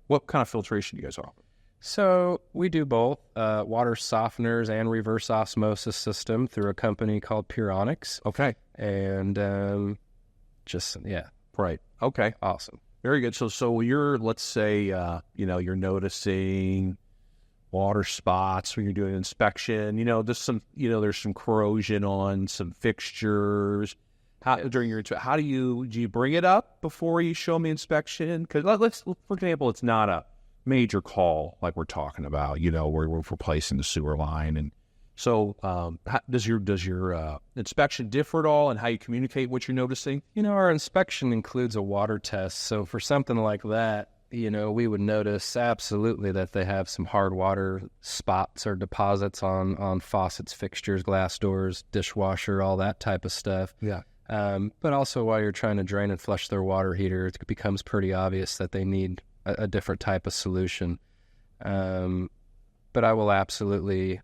What kind of filtration do you guys offer? So we do both water softeners and reverse osmosis system through a company called Puronics. Okay. And Right. Okay. Awesome. Very good. So you're, let's say, you're noticing water spots when you're doing an inspection. There's some corrosion on some fixtures. During your how do you bring it up before you show me inspection? Because let's for example, it's not a major call like we're talking about. Where we're replacing the sewer line, and so does your inspection differ at all, and how you communicate what you're noticing? Our inspection includes a water test. So for something like that, we would notice absolutely that they have some hard water spots or deposits on faucets, fixtures, glass doors, dishwasher, all that type of stuff. Yeah. But also while you're trying to drain and flush their water heater, it becomes pretty obvious that they need a different type of solution. But I will absolutely,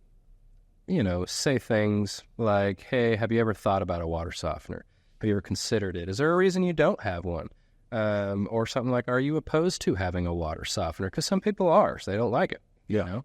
say things like, hey, have you ever thought about a water softener? Have you ever considered it? Is there a reason you don't have one? Or something like, are you opposed to having a water softener? Because some people are, so they don't like it. Yeah.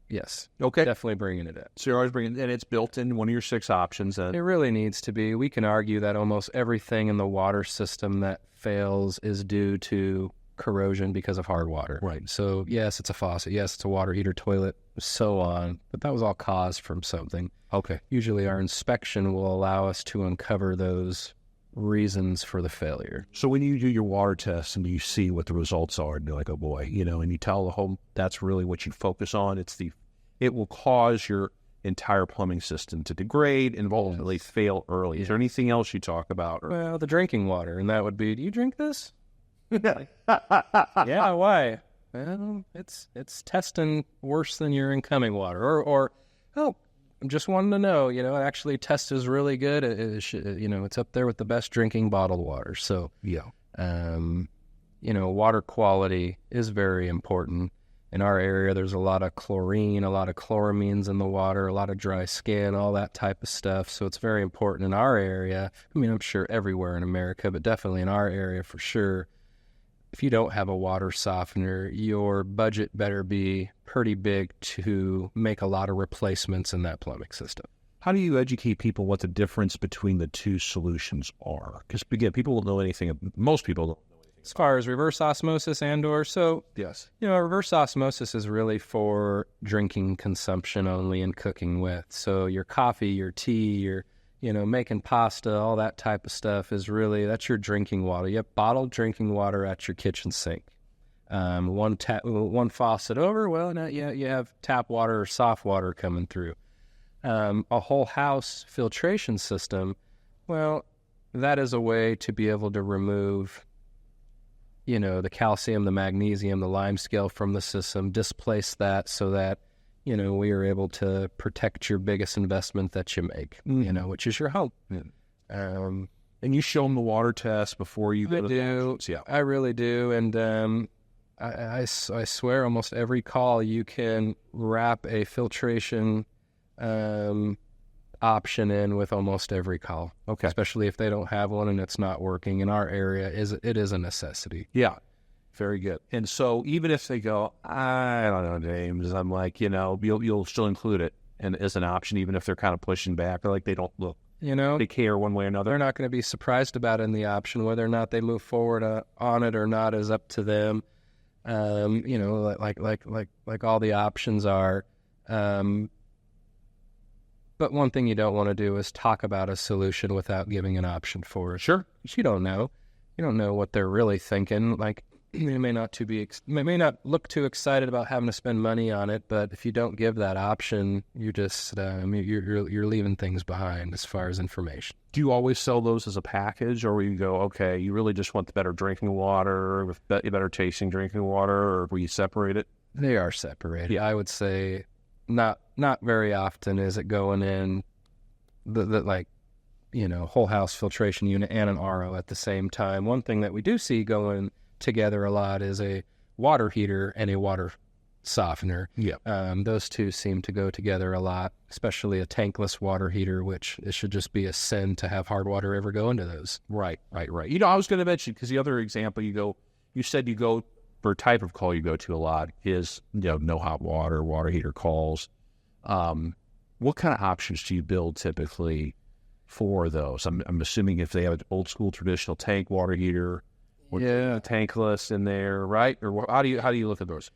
Yes. Okay. Definitely bringing it in. So you're always bringing, and it's built in one of your 6 options. It really needs to be. We can argue that almost everything in the water system that fails is due to corrosion because of hard water. Right. So yes, it's a faucet. Yes, it's a water heater, toilet, so on. But that was all caused from something. Okay. Usually our inspection will allow us to uncover those reasons for the failure. So when you do your water test and you see what the results are, and you're like, oh boy, and you tell the home that's really what you focus on. It will cause your entire plumbing system to degrade and ultimately fail early. Is there anything else you talk about? Well, the drinking water, and that would be, do you drink this? Yeah, why? Well, it's testing worse than your incoming water. Or I'm just wanting to know, actually test is really good. It's up there with the best drinking bottled water. So, water quality is very important. In our area, there's a lot of chlorine, a lot of chloramines in the water, a lot of dry skin, all that type of stuff. So it's very important in our area. I mean, I'm sure everywhere in America, but definitely in our area for sure. If you don't have a water softener, your budget better be pretty big to make a lot of replacements in that plumbing system. How do you educate people what the difference between the two solutions are? Because, again, people don't know anything. Most people don't know anything. As far as reverse osmosis yes. Reverse osmosis is really for drinking consumption only and cooking with. So your coffee, your tea, your making pasta, all that type of stuff that's your drinking water. You have bottled drinking water at your kitchen sink. One faucet over, well, now you have tap water or soft water coming through. A whole house filtration system, well, that is a way to be able to remove, the calcium, the magnesium, the lime scale from the system, displace that so that we are able to protect your biggest investment that you make, which is your home. Yeah. And you show them the water test before you go to do. Yeah, I really do. And I swear almost every call you can wrap a filtration option in with almost every call. Okay. Especially if they don't have one and it's not working. In our area, it is a necessity. Yeah. Very good. And so even if they go, I don't know, James, I'm like, you'll still include it and as an option, even if they're kind of pushing back or like they don't look, they care one way or another. They're not going to be surprised about it in the option. Whether or not they move forward on it or not is up to them. Like all the options are. But one thing you don't want to do is talk about a solution without giving an option for it. Sure. You don't know. You don't know what they're really thinking. Like, they may not look too excited about having to spend money on it, but if you don't give that option, you just you're leaving things behind as far as information. Do you always sell those as a package, or will you go, okay, you really just want the better drinking water with better tasting drinking water, or will you separate it? They are separated. Yeah. I would say not very often is it going in the whole house filtration unit and an RO at the same time. One thing that we do see going together a lot is a water heater and a water softener. Yeah. Those two seem to go together a lot, especially a tankless water heater, which it should just be a sin to have hard water ever go into those. Right. I was going to mention, because the other example, you go, you said you go for a type of call you go to a lot is, no hot water heater calls. What kind of options do you build typically for those? I'm assuming if they have an old school traditional tank water heater, tankless in there, right? Or how do you look at those?